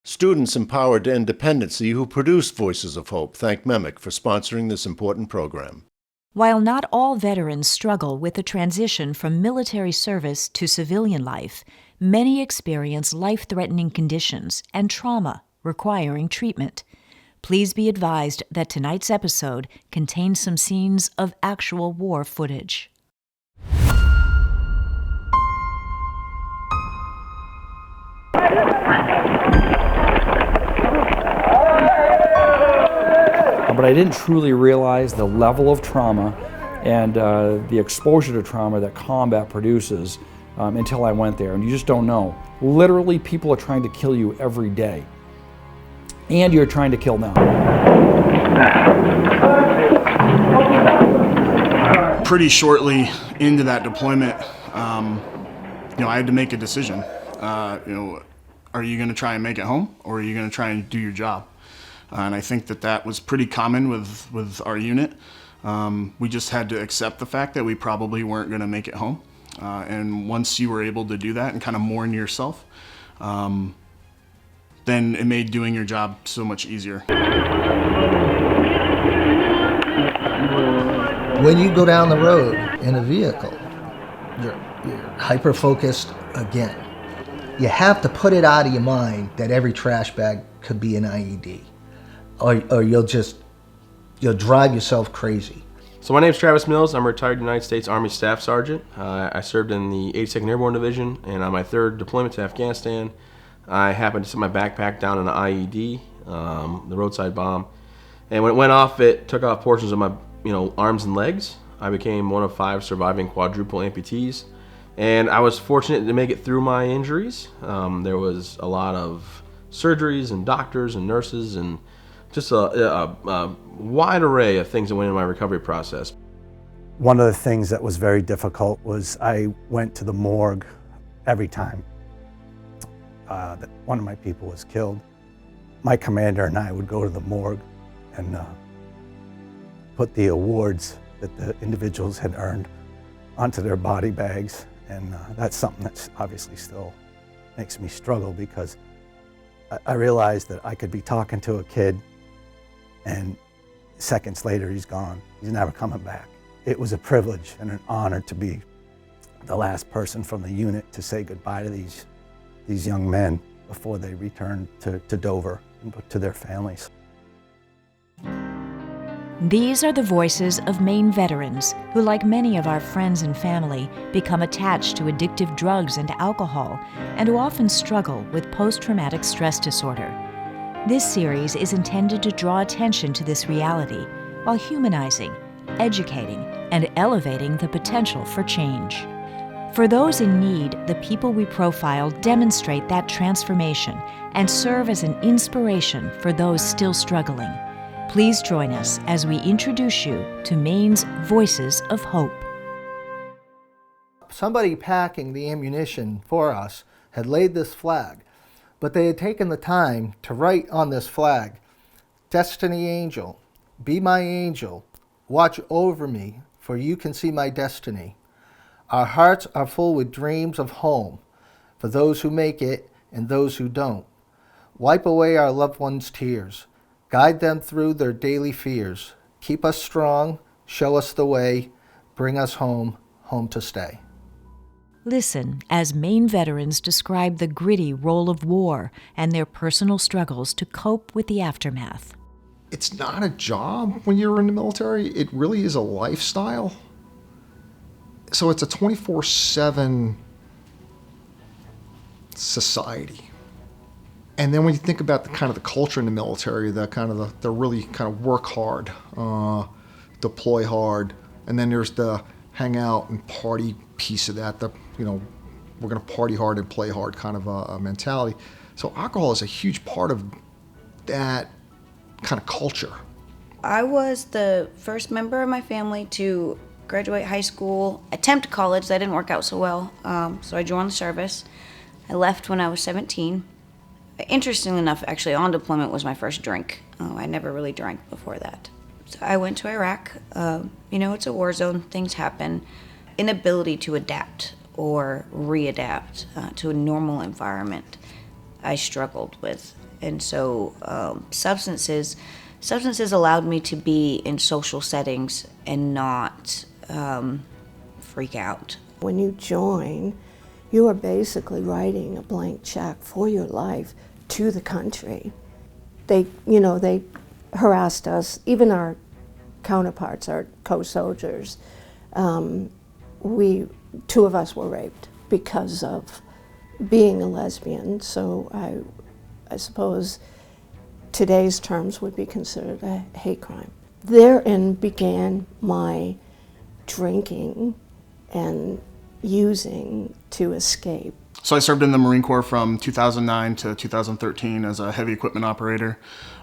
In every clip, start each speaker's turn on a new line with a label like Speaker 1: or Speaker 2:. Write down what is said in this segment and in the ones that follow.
Speaker 1: Students empowered to independency who produce Voices of Hope thank MEMIC for sponsoring this important program.
Speaker 2: While not all veterans struggle with the transition from military service to civilian life, many experience life-threatening conditions and trauma requiring treatment. Please be advised that tonight's episode contains some scenes of actual war footage.
Speaker 3: But I didn't truly realize the level of trauma and the exposure to trauma that combat produces until I went there. And you just don't know. Literally, people are trying to kill you every day. And you're trying to kill them.
Speaker 4: Pretty shortly into that deployment, I had to make a decision. Are you going to try and make it home, or are you going to try and do your job? And I think that was pretty common with our unit. We just had to accept the fact that we probably weren't going to make it home. And once you were able to do that and kind of mourn yourself, then it made doing your job so much easier.
Speaker 5: When you go down the road in a vehicle, you're hyper-focused again. You have to put it out of your mind that every trash bag could be an IED. Or you'll drive yourself crazy.
Speaker 6: So my name's Travis Mills. I'm a retired United States Army Staff Sergeant. I served in the 82nd Airborne Division, and on my third deployment to Afghanistan, I happened to set my backpack down in an IED, the roadside bomb. And when it went off, it took off portions of my arms and legs. I became one of 5 surviving quadruple amputees. And I was fortunate to make it through my injuries. There was a lot of surgeries and doctors and nurses and just a wide array of things that went into my recovery process.
Speaker 7: One of the things that was very difficult was I went to the morgue every time that one of my people was killed. My commander and I would go to the morgue and put the awards that the individuals had earned onto their body bags. And that's something that obviously still makes me struggle, because I realized that I could be talking to a kid and seconds later he's gone. He's never coming back. It was a privilege and an honor to be the last person from the unit to say goodbye to these young men before they returned to Dover and to their families.
Speaker 2: These are the voices of Maine veterans who, like many of our friends and family, become attached to addictive drugs and alcohol, and who often struggle with post-traumatic stress disorder. This series is intended to draw attention to this reality while humanizing, educating, and elevating the potential for change. For those in need, the people we profile demonstrate that transformation and serve as an inspiration for those still struggling. Please join us as we introduce you to Maine's Voices of Hope.
Speaker 5: Somebody packing the ammunition for us had laid this flag, but they had taken the time to write on this flag, "Destiny Angel, be my angel, watch over me, for you can see my destiny. Our hearts are full with dreams of home, for those who make it and those who don't. Wipe away our loved ones' tears, guide them through their daily fears. Keep us strong, show us the way, bring us home, home to stay."
Speaker 2: Listen as Maine veterans describe the gritty role of war and their personal struggles to cope with the aftermath.
Speaker 8: It's not a job when you're in the military. It really is a lifestyle. So it's a 24/7 society. And then when you think about the kind of the culture in the military, the really kind of work hard, deploy hard, and then there's the hang out and party piece of that. We're going to party hard and play hard kind of a mentality. So alcohol is a huge part of that kind of culture.
Speaker 9: I was the first member of my family to graduate high school, attempt college. That didn't work out so well, so I joined the service. I left when I was 17. Interestingly enough, actually, on deployment was my first drink. I never really drank before that. So I went to Iraq. It's a war zone. Things happen. Inability to adapt or readapt to a normal environment, I struggled with. And so substances allowed me to be in social settings and not freak out.
Speaker 10: When you join, you are basically writing a blank check for your life to the country. They harassed us, even our counterparts, our co-soldiers. Two of us were raped because of being a lesbian, so I suppose today's terms would be considered a hate crime. Therein began my drinking and using to escape.
Speaker 4: So I served in the Marine Corps from 2009 to 2013 as a heavy equipment operator.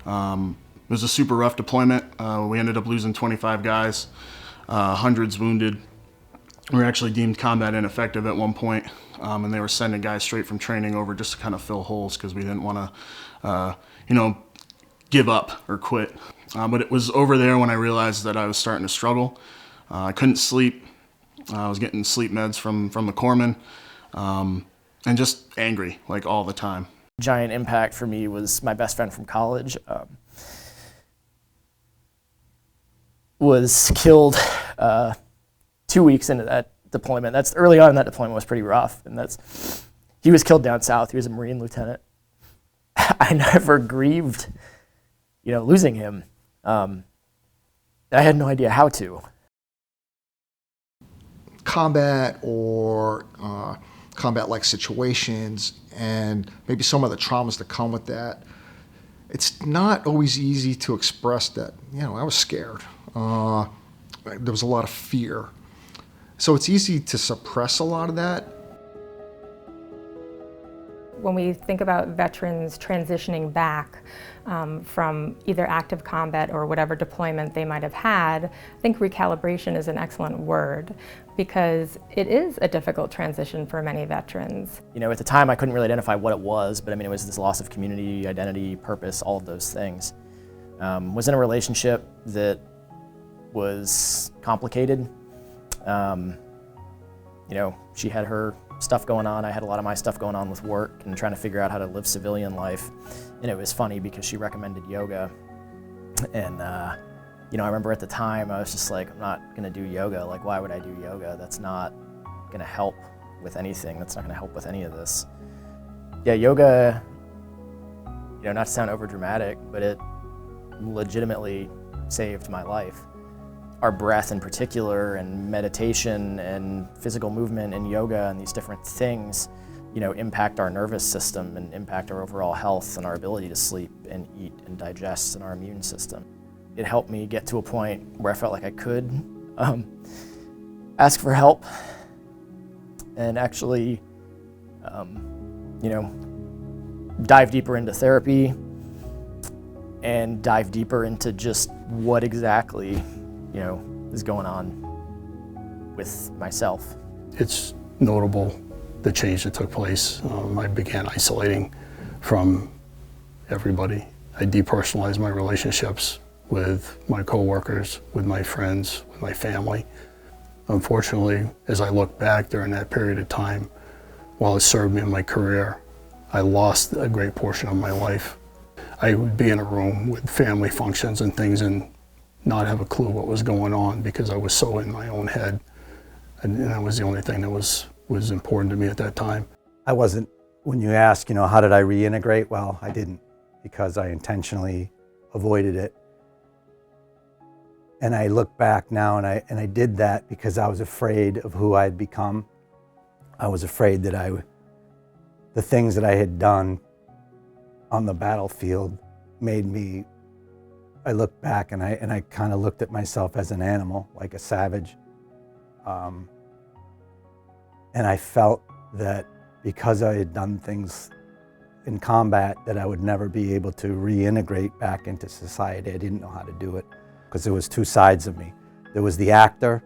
Speaker 4: It was a super rough deployment. We ended up losing 25 guys, hundreds wounded. We were actually deemed combat ineffective at one point, and they were sending guys straight from training over just to kind of fill holes because we didn't want to, give up or quit. But it was over there when I realized that I was starting to struggle. I couldn't sleep. I was getting sleep meds from the corpsman, and just angry, like all the time.
Speaker 11: Giant impact for me was my best friend from college. Was killed 2 weeks into that deployment. That's early on in that deployment was pretty rough, and he was killed down south. He was a Marine lieutenant. I never grieved, losing him. I had no idea how to.
Speaker 8: Combat or combat-like situations and maybe some of the traumas that come with that, it's not always easy to express that, I was scared. There was a lot of fear. So it's easy to suppress a lot of that.
Speaker 12: When we think about veterans transitioning back from either active combat or whatever deployment they might have had, I think recalibration is an excellent word because it is a difficult transition for many veterans.
Speaker 11: At the time I couldn't really identify what it was, but it was this loss of community, identity, purpose, all of those things. Was in a relationship that was complicated. She had her stuff going on. I had a lot of my stuff going on with work and trying to figure out how to live civilian life. And it was funny because she recommended yoga. And, I remember at the time I was just like, I'm not going to do yoga. Like, why would I do yoga? That's not going to help with anything. That's not going to help with any of this. Yeah, yoga, not to sound over dramatic, but it legitimately saved my life. Our breath in particular and meditation and physical movement and yoga and these different things, impact our nervous system and impact our overall health and our ability to sleep and eat and digest and our immune system. It helped me get to a point where I felt like I could ask for help and actually, dive deeper into therapy and dive deeper into just what exactly is going on with myself.
Speaker 13: It's notable the change that took place. I began isolating from everybody. I depersonalized my relationships with my coworkers, with my friends, with my family. Unfortunately, as I look back during that period of time, while it served me in my career, I lost a great portion of my life. I would be in a room with family functions and things and not have a clue what was going on because I was so in my own head. And that was the only thing that was important to me at that time.
Speaker 7: I wasn't, when you ask, how did I reintegrate? Well, I didn't, because I intentionally avoided it. And I look back now and I did that because I was afraid of who I'd become. I was afraid that the things that I had done on the battlefield made me, I look back and I kind of looked at myself as an animal, like a savage. And I felt that because I had done things in combat that I would never be able to reintegrate back into society. I didn't know how to do it because there was two sides of me. There was the actor.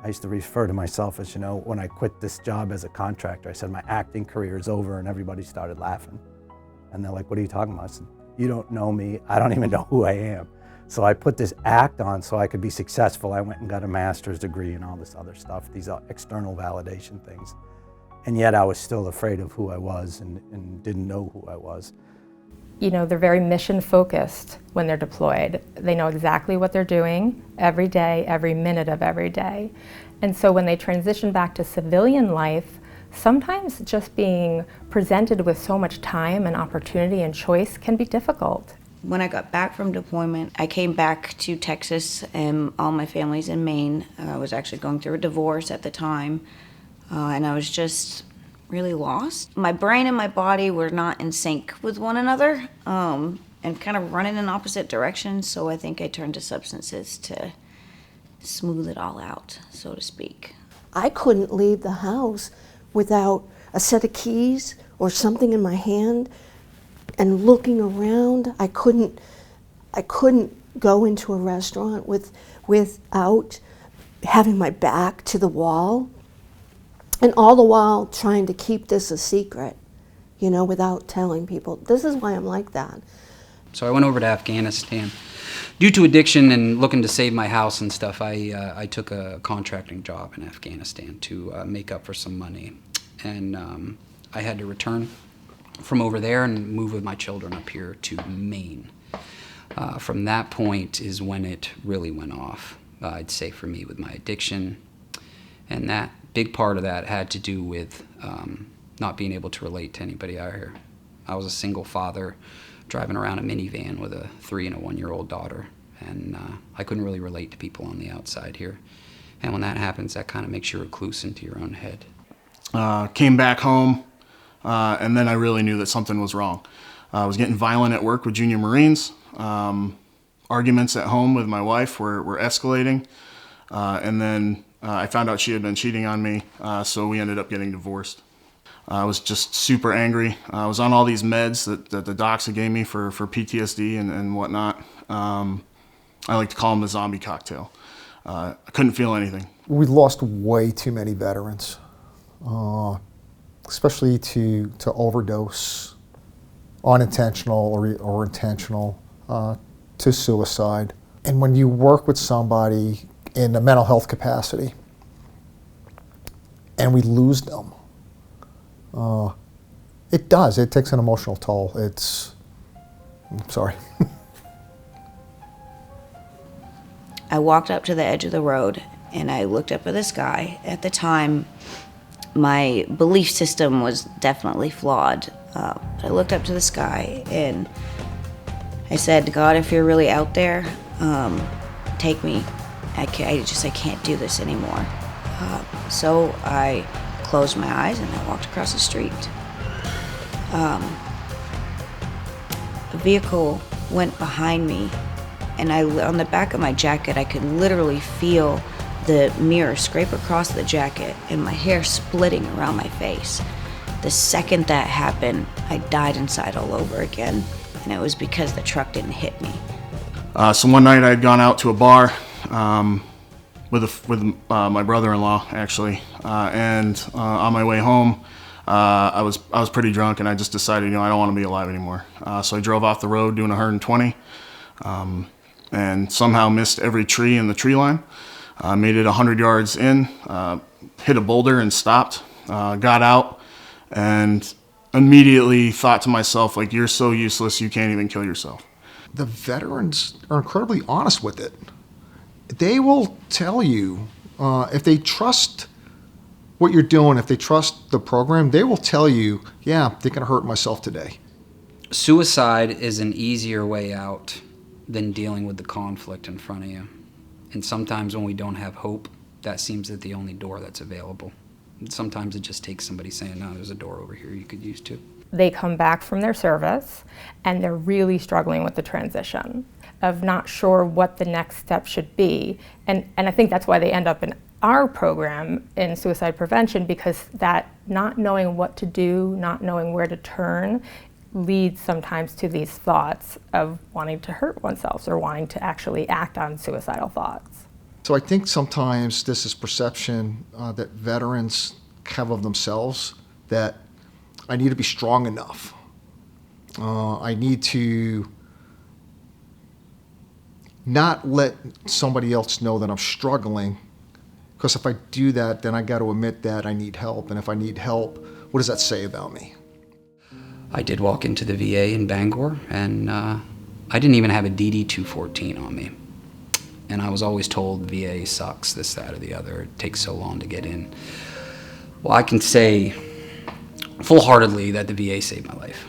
Speaker 7: I used to refer to myself as, when I quit this job as a contractor, I said my acting career is over, and everybody started laughing. And they're like, what are you talking about? I said, you don't know me. I don't even know who I am. So I put this act on so I could be successful. I went and got a master's degree and all this other stuff, these external validation things. And yet I was still afraid of who I was and didn't know who I was.
Speaker 12: You know, they're very mission focused when they're deployed. They know exactly what they're doing every day, every minute of every day. And so when they transition back to civilian life, sometimes just being presented with so much time and opportunity and choice can be difficult.
Speaker 9: When I got back from deployment, I came back to Texas, and all my family's in Maine. I was actually going through a divorce at the time, and I was just really lost. My brain and my body were not in sync with one another, and kind of running in opposite directions, so I think I turned to substances to smooth it all out, so to speak.
Speaker 10: I couldn't leave the house without a set of keys or something in my hand and looking around. I couldn't go into a restaurant without having my back to the wall, and all the while trying to keep this a secret, you know, without telling people. This is why I'm like that.
Speaker 14: So I went over to Afghanistan. Due to addiction and looking to save my house and stuff, I took a contracting job in Afghanistan to make up for some money. And I had to return from over there and move with my children up here to Maine. From that point is when it really went off, I'd say, for me with my addiction. And that big part of that had to do with not being able to relate to anybody out here. I was a single father driving around a minivan with a 3 and a 1-year-old daughter, and I couldn't really relate to people on the outside here. And when that happens, that kind of makes you recluse into your own head.
Speaker 4: Came back home, and then I really knew that something was wrong. I was getting violent at work with junior Marines. Arguments at home with my wife were escalating, and then I found out she had been cheating on me, so we ended up getting divorced. I was just super angry. I was on all these meds that the docs had gave me for PTSD and whatnot. I like to call them the zombie cocktail. I couldn't feel anything.
Speaker 8: We lost way too many veterans, especially to overdose, unintentional or intentional, to suicide. And when you work with somebody in a mental health capacity and we lose them, it takes an emotional toll. I'm sorry.
Speaker 9: I walked up to the edge of the road and I looked up at the sky. At the time, my belief system was definitely flawed. I looked up to the sky and I said, God, if you're really out there, take me. I can't do this anymore. So I closed my eyes and I walked across the street. A vehicle went behind me, and on the back of my jacket, I could literally feel the mirror scrape across the jacket and my hair splitting around my face. The second that happened, I died inside all over again, and it was because the truck didn't hit me.
Speaker 4: So one night I had gone out to a bar with my brother-in-law, actually, and on my way home, I was pretty drunk, and I just decided, I don't want to be alive anymore. So I drove off the road doing 120, and somehow missed every tree in the tree line. Made it 100 yards in, hit a boulder and stopped. Got out, and immediately thought to myself, like, you're so useless, you can't even kill yourself.
Speaker 8: The veterans are incredibly honest with it. They will tell you, if they trust what you're doing, if they trust the program, they will tell you, yeah, I'm thinking of hurting myself today.
Speaker 14: Suicide is an easier way out than dealing with the conflict in front of you. And sometimes when we don't have hope, that seems that the only door that's available. And sometimes it just takes somebody saying, no, there's a door over here you could use too.
Speaker 12: They come back from their service and they're really struggling with the transition of not sure what the next step should be. And I think that's why they end up in our program in suicide prevention, because that not knowing what to do, not knowing where to turn, leads sometimes to these thoughts of wanting to hurt oneself or wanting to actually act on suicidal thoughts.
Speaker 8: So I think sometimes this is perception that veterans have of themselves, that I need to be strong enough. I need to not let somebody else know that I'm struggling, because if I do that, then I got to admit that I need help. And if I need help, what does that say about me?
Speaker 14: I did walk into the VA in Bangor, and I didn't even have a DD-214 on me. And I was always told VA sucks, this, that, or the other. It takes so long to get in. Well, I can say full-heartedly that the VA saved my life.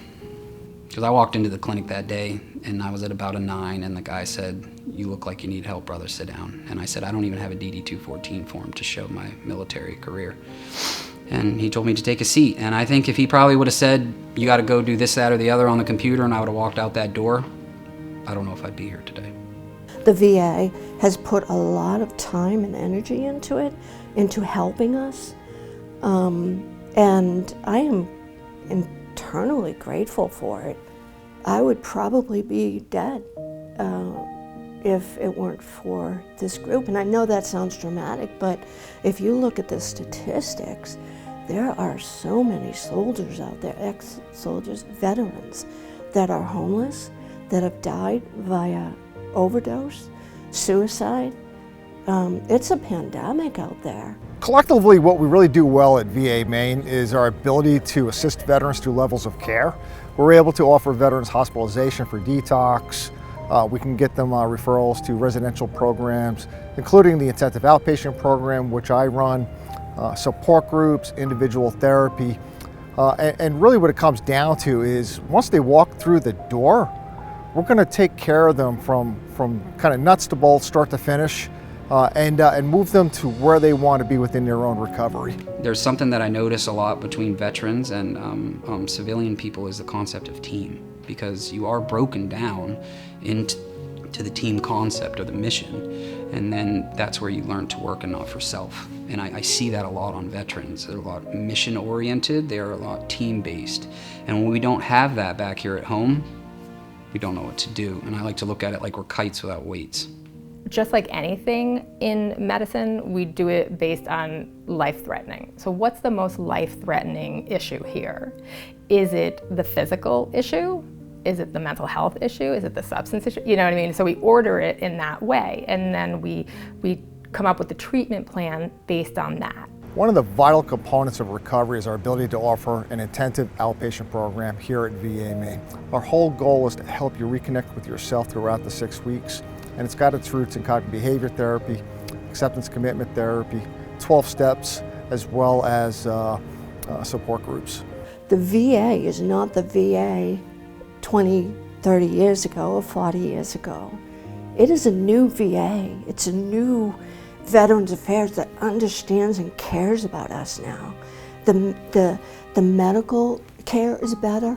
Speaker 14: Because I walked into the clinic that day, and I was at about a 9, and the guy said, "You look like you need help, brother, sit down." And I said, "I don't even have a DD-214 form to show my military career." And he told me to take a seat. And I think if he probably would have said, "You got to go do this, that, or the other on the computer," and I would have walked out that door, I don't know if I'd be here today.
Speaker 10: The VA has put a lot of time and energy into it, into helping us. And I am eternally grateful for it. I would probably be dead if it weren't for this group. And I know that sounds dramatic, but if you look at the statistics, there are so many soldiers out there, ex-soldiers, veterans, that are homeless, that have died via overdose, suicide. It's a pandemic out there.
Speaker 8: Collectively, what we really do well at VA Maine is our ability to assist veterans through levels of care. We're able to offer veterans hospitalization for detox. We can get them referrals to residential programs, including the intensive outpatient program, which I run, support groups, individual therapy. And really what it comes down to is once they walk through the door, we're going to take care of them from kind of nuts to bolts, start to finish, and move them to where they want to be within their own recovery.
Speaker 14: There's something that I notice a lot between veterans and civilian people is the concept of team, because you are broken down into the team concept or the mission, and then that's where you learn to work and not for self. And I see that a lot on veterans. They're a lot mission oriented, they're a lot team based, and when we don't have that back here at home, we don't know what to do. And I like to look at it like we're kites without weights.
Speaker 12: Just like anything in medicine, we do it based on life-threatening. So what's the most life-threatening issue here? Is it the physical issue? Is it the mental health issue? Is it the substance issue? You know what I mean? So we order it in that way, and then we come up with the treatment plan based on that.
Speaker 8: One of the vital components of recovery is our ability to offer an intensive outpatient program here at VA Maine. Our whole goal is to help you reconnect with yourself throughout the 6 weeks, and it's got its roots in cognitive behavior therapy, acceptance commitment therapy, 12 steps, as well as support groups.
Speaker 10: The VA is not the VA 20, 30 years ago or 40 years ago. It is a new VA. It's a new Veterans Affairs that understands and cares about us now. The medical care is better.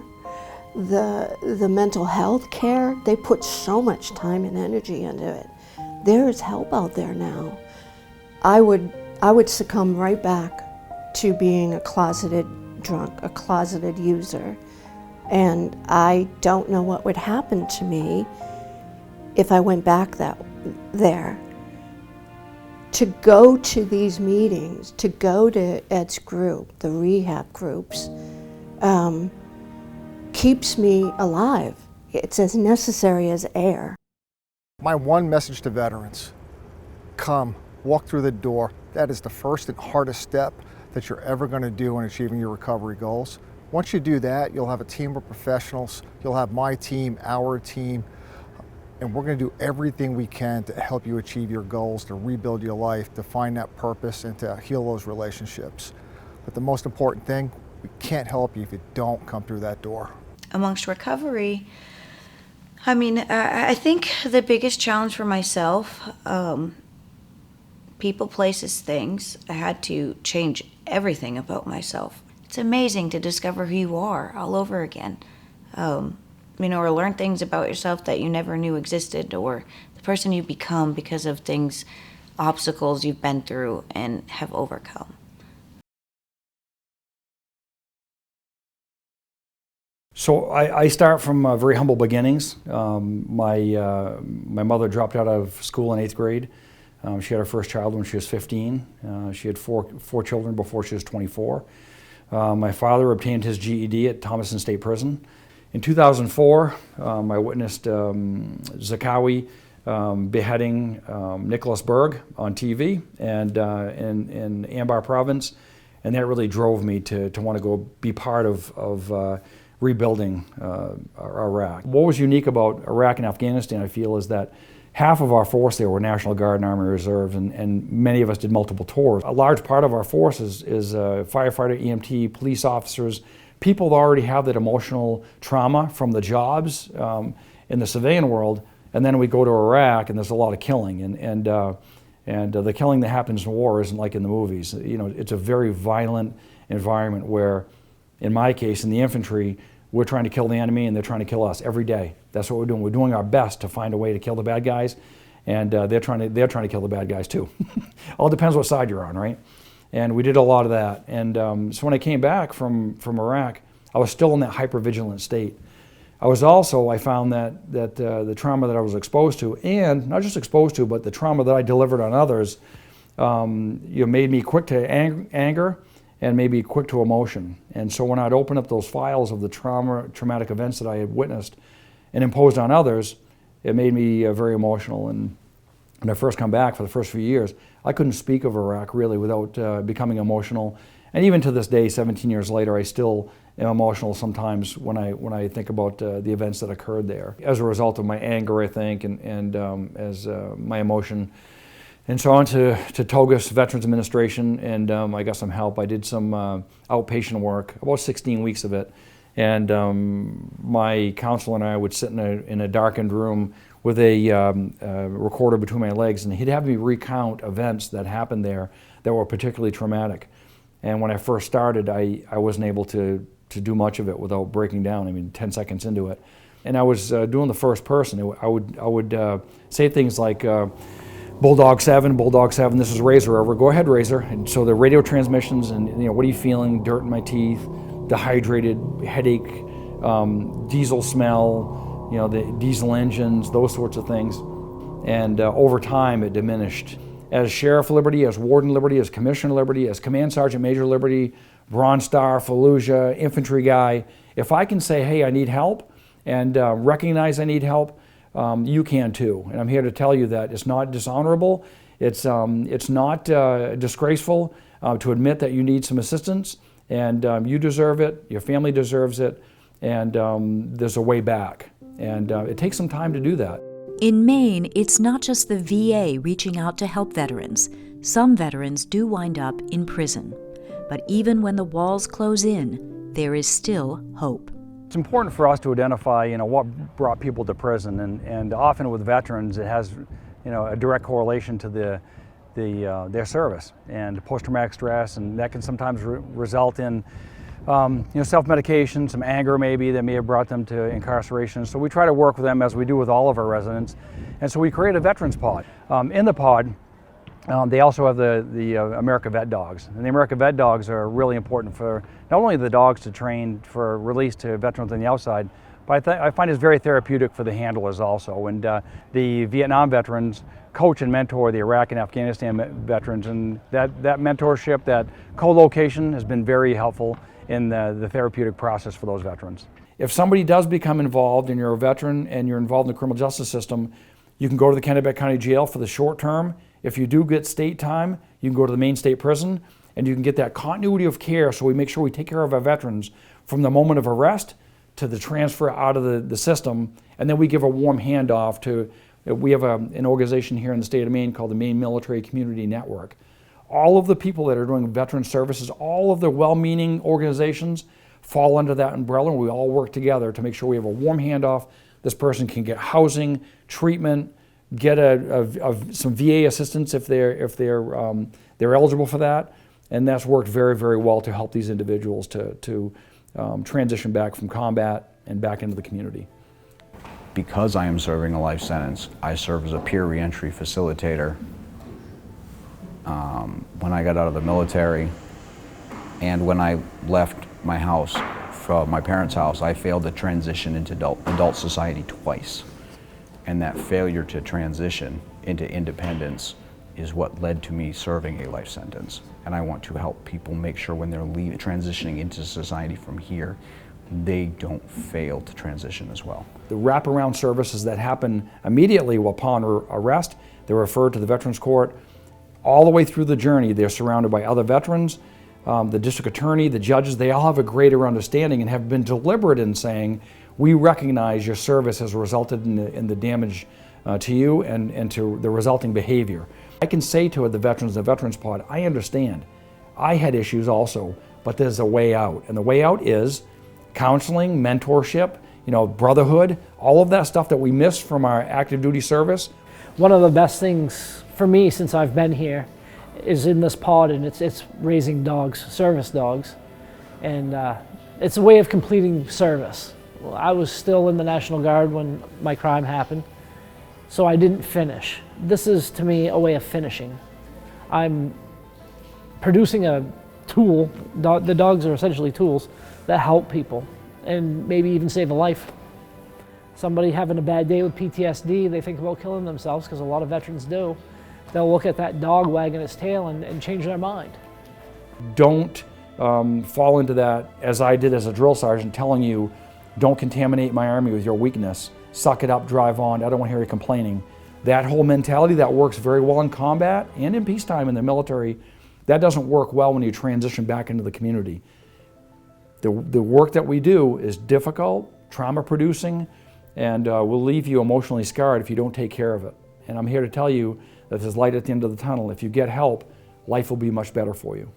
Speaker 10: The mental health care, they put so much time and energy into it. There is help out there now. I would succumb right back to being a closeted drunk, a closeted user. And I don't know what would happen to me if I went back there. To go to these meetings, to go to Ed's group, the rehab groups, keeps me alive. It's as necessary as air.
Speaker 8: My one message to veterans: come, walk through the door. That is the first and hardest step that you're ever going to do in achieving your recovery goals. Once you do that, you'll have a team of professionals. You'll have my team, our team, and we're going to do everything we can to help you achieve your goals, to rebuild your life, to find that purpose, and to heal those relationships. But the most important thing, we can't help you if you don't come through that door.
Speaker 9: Amongst recovery, I mean, I think the biggest challenge for myself, people, places, things, I had to change everything about myself. It's amazing to discover who you are all over again. Or learn things about yourself that you never knew existed, or the person you become because of things, obstacles you've been through and have overcome.
Speaker 3: So I start from very humble beginnings. My mother dropped out of school in 8th grade. She had her first child when she was 15. She had four children before she was 24. My father obtained his GED at Thomason State Prison. In 2004, I witnessed Zakawi beheading Nicholas Berg on TV and in Anbar Province, and that really drove me to want to go be part of rebuilding Iraq. What was unique about Iraq and Afghanistan, I feel, is that half of our force there were National Guard and Army Reserves, and many of us did multiple tours. A large part of our force is firefighter, EMT, police officers, people that already have that emotional trauma from the jobs in the civilian world, and then we go to Iraq and there's a lot of killing, and the killing that happens in war isn't like in the movies. You know, it's a very violent environment where, in my case, in the infantry, we're trying to kill the enemy and they're trying to kill us every day. That's what we're doing. We're doing our best to find a way to kill the bad guys, and they're trying to kill the bad guys too. All depends what side you're on, right? And we did a lot of that. And so when I came back from Iraq, I was still in that hypervigilant state. I found that the trauma that I was exposed to, and not just exposed to, but the trauma that I delivered on others, made me quick to anger and maybe quick to emotion. And so when I'd open up those files of the traumatic events that I had witnessed and imposed on others, it made me very emotional. And when I first come back for the first few years, I couldn't speak of Iraq really without becoming emotional. And even to this day, 17 years later, I still am emotional sometimes when I think about the events that occurred there. As a result of my anger, I think, and as my emotion. And so I went to Togus Veterans Administration, and I got some help. I did some outpatient work, about 16 weeks of it. And my counselor and I would sit in a darkened room with a recorder between my legs, and he'd have me recount events that happened there that were particularly traumatic. And when I first started, I wasn't able to do much of it without breaking down. I mean, 10 seconds into it. And I was doing the first person. I would say things like, Bulldog 7, this is Razor over. Go ahead, Razor. And so the radio transmissions and, what are you feeling? Dirt in my teeth, dehydrated, headache, diesel smell, the diesel engines, those sorts of things. And over time, it diminished. As Sheriff Liberty, as Warden Liberty, as Commissioner Liberty, as Command Sergeant Major Liberty, Bronze Star, Fallujah, infantry guy, if I can say, hey, I need help, and recognize I need help, you can too. And I'm here to tell you that it's not dishonorable, it's not disgraceful to admit that you need some assistance, and you deserve it, your family deserves it, and there's a way back. And it takes some time to do that.
Speaker 2: In Maine, it's not just the VA reaching out to help veterans. Some veterans do wind up in prison. But even when the walls close in, there is still hope.
Speaker 3: It's important for us to identify, what brought people to prison, and often with veterans, it has, a direct correlation to their service and post-traumatic stress, and that can sometimes result in, self-medication, some anger maybe that may have brought them to incarceration. So we try to work with them as we do with all of our residents, and so we create a veterans pod. In the pod, they also have the America Vet Dogs. And the America Vet Dogs are really important for not only the dogs to train for release to veterans on the outside, but I find it's very therapeutic for the handlers also. And the Vietnam veterans coach and mentor the Iraq and Afghanistan veterans, and that mentorship, that co-location has been very helpful in the therapeutic process for those veterans. If somebody does become involved and you're a veteran and you're involved in the criminal justice system, you can go to the Kennebec County Jail for the short term. If you do get state time, you can go to the Maine State Prison, and you can get that continuity of care, so we make sure we take care of our veterans from the moment of arrest to the transfer out of the system, and then we give a warm handoff to, we have an organization here in the state of Maine called the Maine Military Community Network. All of the people that are doing veteran services, all of the well-meaning organizations fall under that umbrella, and we all work together to make sure we have a warm handoff. This person can get housing, treatment, get some VA assistance if they're eligible for that, and that's worked very, very well to help these individuals to transition back from combat and back into the community.
Speaker 15: Because I am serving a life sentence, I serve as a peer reentry facilitator. When I got out of the military and when I left my house, from my parents' house, I failed to transition into adult society twice. And that failure to transition into independence is what led to me serving a life sentence. And I want to help people make sure when they're transitioning into society from here, they don't fail to transition as well.
Speaker 3: The wraparound services that happen immediately upon arrest, they're referred to the Veterans Court. All the way through the journey, they're surrounded by other veterans. the district attorney, the judges, they all have a greater understanding and have been deliberate in saying, we recognize your service has resulted in the damage to you and to the resulting behavior. I can say to the Veterans Pod, I understand. I had issues also, but there's a way out. And the way out is counseling, mentorship, brotherhood, all of that stuff that we missed from our active duty service.
Speaker 16: One of the best things for me since I've been here is in this pod, and it's raising dogs, service dogs. And it's a way of completing service. Well, I was still in the National Guard when my crime happened, so I didn't finish. This is, to me, a way of finishing. I'm producing a tool. The dogs are essentially tools that help people and maybe even save a life. Somebody having a bad day with PTSD, they think about killing themselves, because a lot of veterans do. They'll look at that dog wagging its tail and change their mind.
Speaker 3: Don't fall into that, as I did as a drill sergeant, telling you, don't contaminate my Army with your weakness. Suck it up, drive on, I don't want to hear you complaining. That whole mentality, that works very well in combat and in peacetime in the military. That doesn't work well when you transition back into the community. The work that we do is difficult, trauma producing, and will leave you emotionally scarred if you don't take care of it. And I'm here to tell you that there's light at the end of the tunnel. If you get help, life will be much better for you.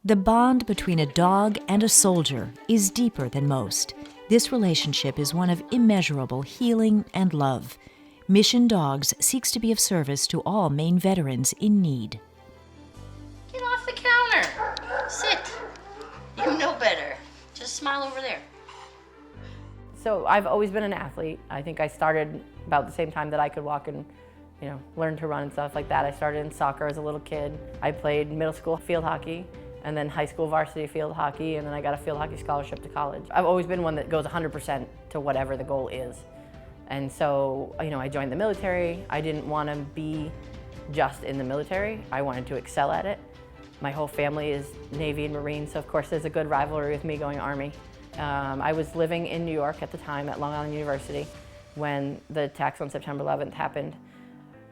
Speaker 2: The bond between a dog and a soldier is deeper than most. This relationship is one of immeasurable healing and love. Mission Dogs seeks to be of service to all Maine veterans in need.
Speaker 17: Get off the counter. Sit. You know better. Just smile over there.
Speaker 18: So I've always been an athlete. I think I started about the same time that I could walk and learn to run and stuff like that. I started in soccer as a little kid. I played middle school field hockey and then high school varsity field hockey, and then I got a field hockey scholarship to college. I've always been one that goes 100% to whatever the goal is. And so, I joined the military. I didn't want to be just in the military. I wanted to excel at it. My whole family is Navy and Marine, so of course there's a good rivalry with me going Army. I was living in New York at the time at Long Island University when the attacks on September 11th happened.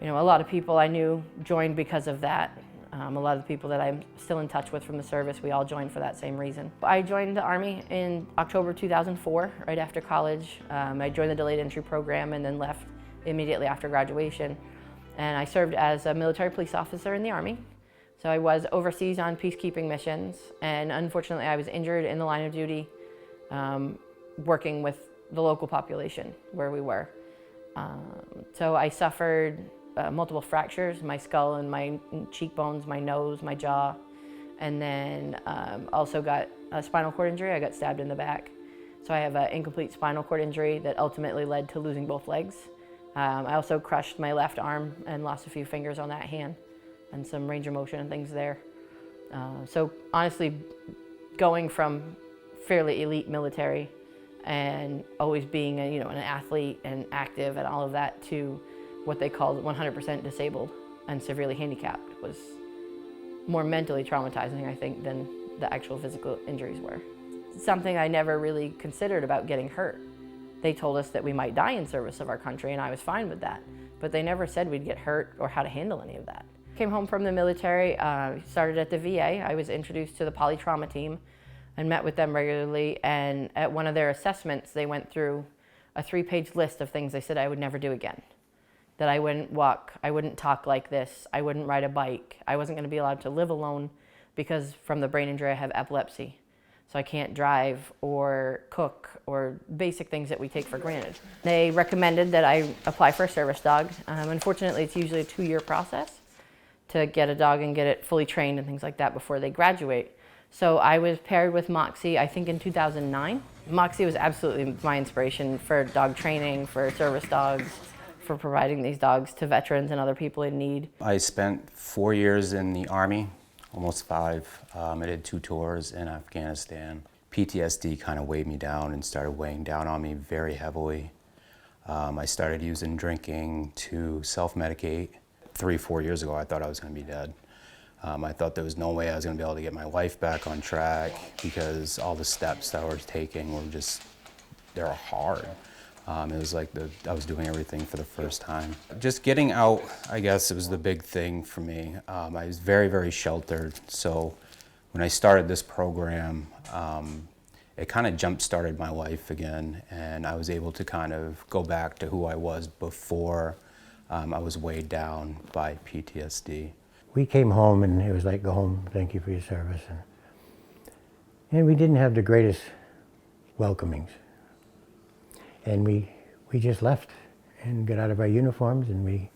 Speaker 18: A lot of people I knew joined because of that. A lot of the people that I'm still in touch with from the service, we all joined for that same reason. I joined the Army in October 2004, right after college. I joined the delayed entry program and then left immediately after graduation. And I served as a military police officer in the Army. So I was overseas on peacekeeping missions, and unfortunately I was injured in the line of duty working with the local population where we were. So I suffered multiple fractures, my skull and my cheekbones, my nose, my jaw, and then also got a spinal cord injury. I got stabbed in the back. So I have an incomplete spinal cord injury that ultimately led to losing both legs. I also crushed my left arm and lost a few fingers on that hand and some range of motion and things there. So honestly, going from fairly elite military and always being an athlete and active and all of that to what they called 100% disabled and severely handicapped was more mentally traumatizing, I think, than the actual physical injuries were. Something I never really considered about getting hurt. They told us that we might die in service of our country, and I was fine with that, but they never said we'd get hurt or how to handle any of that. Came home from the military, started at the VA. I was introduced to the polytrauma team and met with them regularly, and at one of their assessments, they went through a 3-page list of things they said I would never do again. That I wouldn't walk, I wouldn't talk like this, I wouldn't ride a bike, I wasn't going to be allowed to live alone because from the brain injury I have epilepsy. So I can't drive or cook or basic things that we take for granted. They recommended that I apply for a service dog. Unfortunately, it's usually a 2-year process to get a dog and get it fully trained and things like that before they graduate. So I was paired with Moxie, I think in 2009. Moxie was absolutely my inspiration for dog training, for service dogs, for providing these dogs to veterans and other people in need.
Speaker 19: I spent 4 years in the Army, almost 5. I did 2 tours in Afghanistan. PTSD kind of weighed me down and started weighing down on me very heavily. I started using drinking to self-medicate. 3-4 years ago, I thought I was going to be dead. I thought there was no way I was going to be able to get my life back on track because all the steps that I was taking were just, they were hard. It was like I was doing everything for the first time. Just getting out, I guess, it was the big thing for me. I was very, very sheltered, so When I started this program, it kind of jump-started my life again, and I was able to kind of go back to who I was before I was weighed down by PTSD.
Speaker 20: We came home and it was like, go home, thank you for your service. And we didn't have the greatest welcomings. And we just left and got out of our uniforms and we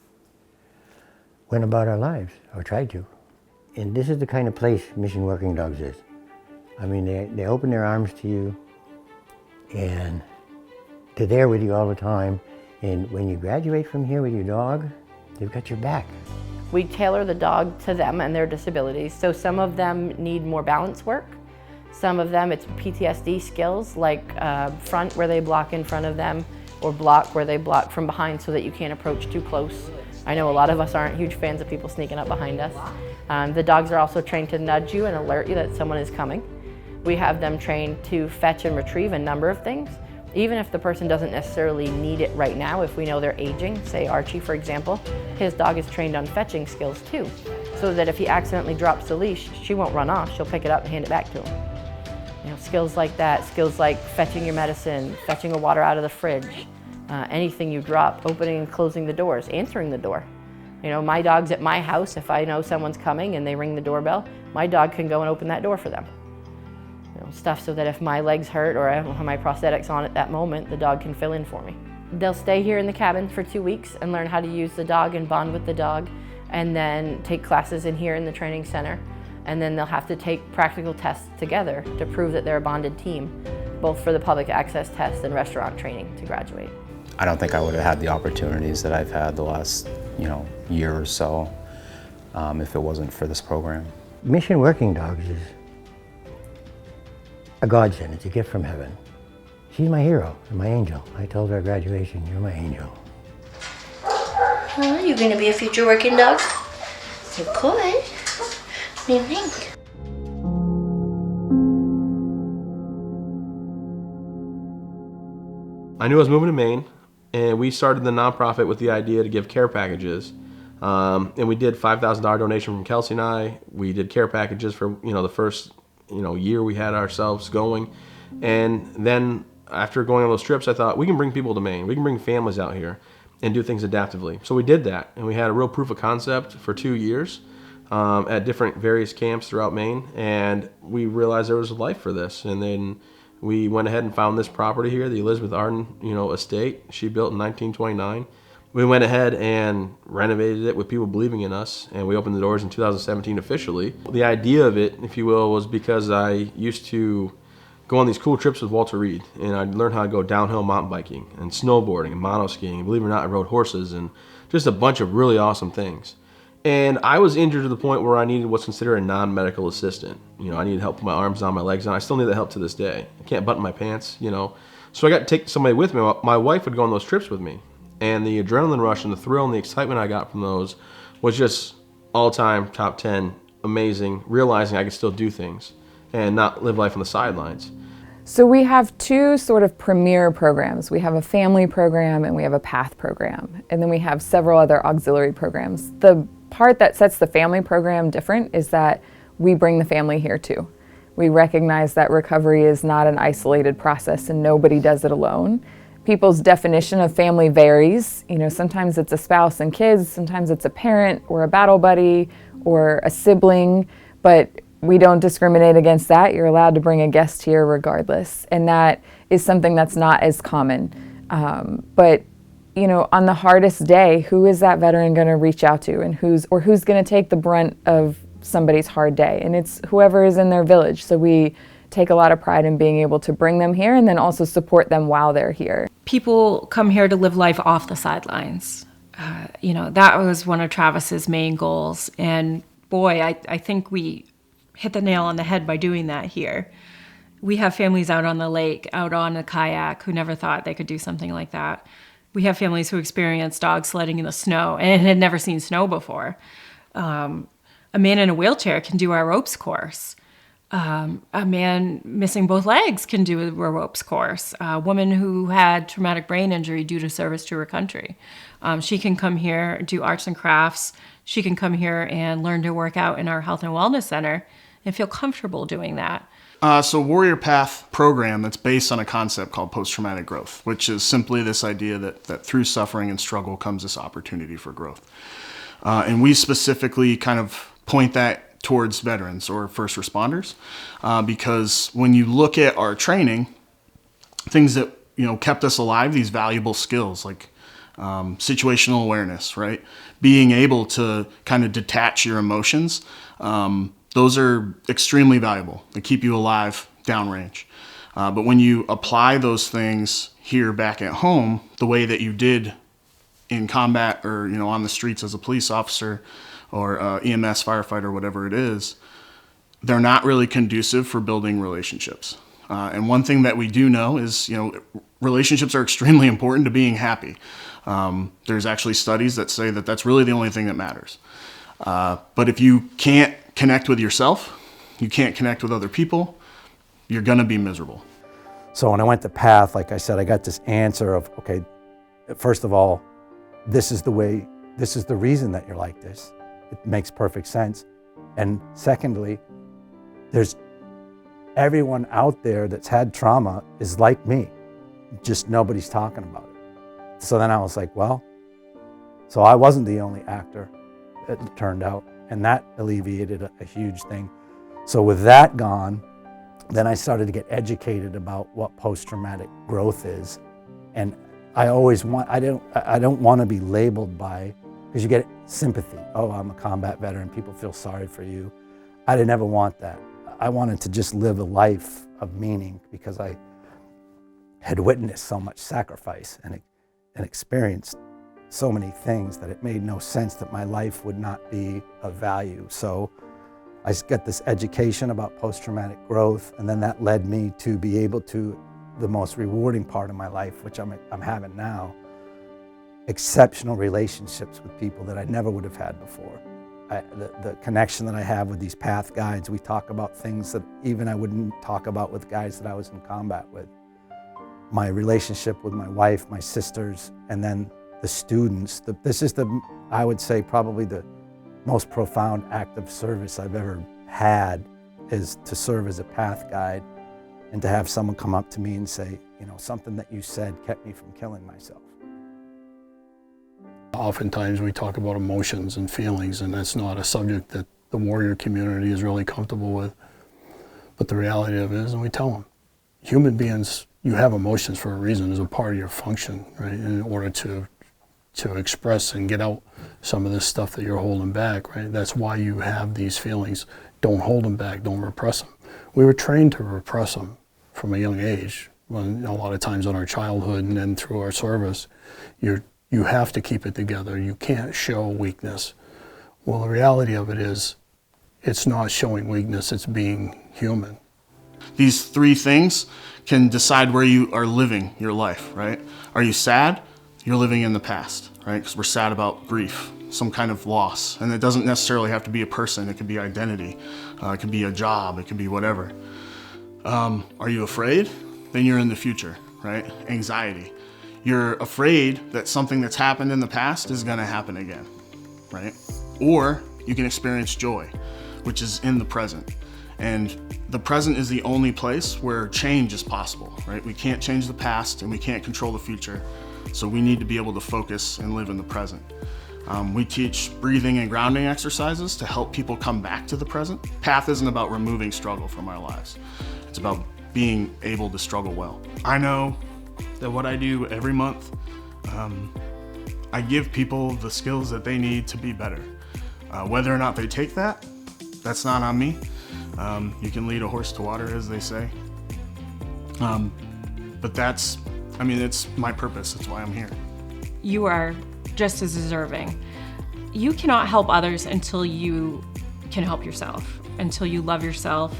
Speaker 20: went about our lives, or tried to. And this is the kind of place Mission Working Dogs is. I mean, they open their arms to you, and they're there with you all the time. And when you graduate from here with your dog, they've got your back.
Speaker 18: We tailor the dog to them and their disabilities. So some of them need more balance work. Some of them, it's PTSD skills, like front where they block in front of them, or block where they block from behind so that you can't approach too close. I know a lot of us aren't huge fans of people sneaking up behind us. The dogs are also trained to nudge you and alert you that someone is coming. We have them trained to fetch and retrieve a number of things. Even if the person doesn't necessarily need it right now, if we know they're aging, say Archie for example, his dog is trained on fetching skills too, so that if he accidentally drops the leash, she won't run off, she'll pick it up and hand it back to him. You know, skills like that, skills like fetching your medicine, fetching a water out of the fridge, anything you drop, opening and closing the doors, answering the door. You know, my dog's at my house, if I know someone's coming and they ring the doorbell, my dog can go and open that door for them. You know, stuff so that if my legs hurt or I don't have my prosthetics on at that moment, the dog can fill in for me. They'll stay here in the cabin for 2 weeks and learn how to use the dog and bond with the dog, and then take classes in here in the training center. And then they'll have to take practical tests together to prove that they're a bonded team, both for the public access test and restaurant training to graduate.
Speaker 19: I don't think I would have had the opportunities that I've had the last, year or so if it wasn't for this program.
Speaker 20: Mission Working Dogs is a godsend. It's a gift from heaven. She's my hero and my angel. I told her at graduation, you're my angel.
Speaker 17: Are you going to be a future working dog? You could. What do you think?
Speaker 6: I knew I was moving to Maine, and we started the nonprofit with the idea to give care packages. And we did $5,000 donation from Kelsey and I. We did care packages for the first year we had ourselves going. And then after going on those trips, I thought we can bring people to Maine. We can bring families out here and do things adaptively. So we did that, and we had a real proof of concept for 2 years at different various camps throughout Maine. And we realized there was a life for this. And then we went ahead and found this property here, the Elizabeth Arden, estate. She built in 1929. We went ahead and renovated it with people believing in us, and we opened the doors in 2017 officially. The idea of it, if you will, was because I used to go on these cool trips with Walter Reed, and I'd learn how to go downhill mountain biking and snowboarding and mono-skiing. And believe it or not, I rode horses and just a bunch of really awesome things. And I was injured to the point where I needed what's considered a non-medical assistant. I needed help with my arms on, my legs on. I still need that help to this day. I can't button my pants, So I got to take somebody with me. My wife would go on those trips with me. And the adrenaline rush and the thrill and the excitement I got from those was just all-time top 10, amazing, realizing I could still do things and not live life on the sidelines.
Speaker 21: So we have two sort of premier programs. We have a family program and we have a PATH program. And then we have several other auxiliary programs. The part that sets the family program different is that we bring the family here too. We recognize that recovery is not an isolated process and nobody does it alone. People's definition of family varies. Sometimes it's a spouse and kids, sometimes it's a parent or a battle buddy or a sibling, but we don't discriminate against that. You're allowed to bring a guest here regardless. And that is something that's not as common. But on the hardest day, who is that veteran going to reach out to, and who's going to take the brunt of somebody's hard day? And it's whoever is in their village. So we take a lot of pride in being able to bring them here and then also support them while they're here.
Speaker 22: People come here to live life off the sidelines. That was one of Travis's main goals. And boy, I think we hit the nail on the head by doing that here. We have families out on the lake, out on a kayak, who never thought they could do something like that. We have families who experience dog sledding in the snow and had never seen snow before. A man in a wheelchair can do our ropes course. A man missing both legs can do a ropes course. A woman who had traumatic brain injury due to service to her country. She can come here, do arts and crafts. She can come here and learn to work out in our health and wellness center and feel comfortable doing that.
Speaker 4: So Warrior Path program that's based on a concept called post-traumatic growth, which is simply this idea that through suffering and struggle comes this opportunity for growth. And we specifically kind of point that towards veterans or first responders, because when you look at our training, things that kept us alive, these valuable skills like situational awareness, right? Being able to kind of detach your emotions, those are extremely valuable. They keep you alive downrange. But when you apply those things here back at home, the way that you did in combat or on the streets as a police officer or EMS firefighter, whatever it is, they're not really conducive for building relationships. And one thing that we do know is, relationships are extremely important to being happy. There's actually studies that say that that's really the only thing that matters. But if you can't connect with yourself, you can't connect with other people, you're gonna be miserable.
Speaker 7: So when I went to PATH, like I said, I got this answer of, okay, first of all, this is the reason that you're like this. It makes perfect sense. And secondly, there's everyone out there that's had trauma is like me, just nobody's talking about it. So then I was like, well, so I wasn't the only actor, it turned out, and that alleviated a huge thing. So with that gone, then I started to get educated about what post-traumatic growth is. And I don't want to be labeled by, because you get sympathy. Oh, I'm a combat veteran, people feel sorry for you. I didn't ever want that. I wanted to just live a life of meaning because I had witnessed so much sacrifice and experienced so many things that it made no sense that my life would not be of value. So I got this education about post-traumatic growth, and then that led me to be able to, the most rewarding part of my life, which I'm having now, exceptional relationships with people that I never would have had before. The connection that I have with these PATH guides, we talk about things that even I wouldn't talk about with guys that I was in combat with. My relationship with my wife, my sisters, and then the students. This is I would say, probably the most profound act of service I've ever had, is to serve as a PATH guide and to have someone come up to me and say, something that you said kept me from killing myself.
Speaker 13: Oftentimes we talk about emotions and feelings, and that's not a subject that the warrior community is really comfortable with. But the reality of it is, and we tell them, human beings, you have emotions for a reason, as a part of your function, right? In order to express and get out some of this stuff that you're holding back, right? That's why you have these feelings. Don't hold them back, don't repress them. We were trained to repress them from a young age. When a lot of times in our childhood and then through our service, you have to keep it together. You can't show weakness. Well, the reality of it is, it's not showing weakness, it's being human.
Speaker 4: These three things can decide where you are living your life, right? Are you sad? You're living in the past, right? Because we're sad about grief, some kind of loss. And it doesn't necessarily have to be a person, it could be identity, it could be a job, it could be whatever. Are you afraid? Then you're in the future, right? Anxiety. You're afraid that something that's happened in the past is gonna happen again, right? Or you can experience joy, which is in the present. And the present is the only place where change is possible, right? We can't change the past and we can't control the future. So we need to be able to focus and live in the present. We teach breathing and grounding exercises to help people come back to the present. PATH isn't about removing struggle from our lives. It's about being able to struggle well. I know that what I do every month, I give people the skills that they need to be better. Whether or not they take that, that's not on me. You can lead a horse to water, as they say. But it's my purpose, that's why I'm here.
Speaker 22: You are just as deserving. You cannot help others until you can help yourself, until you love yourself,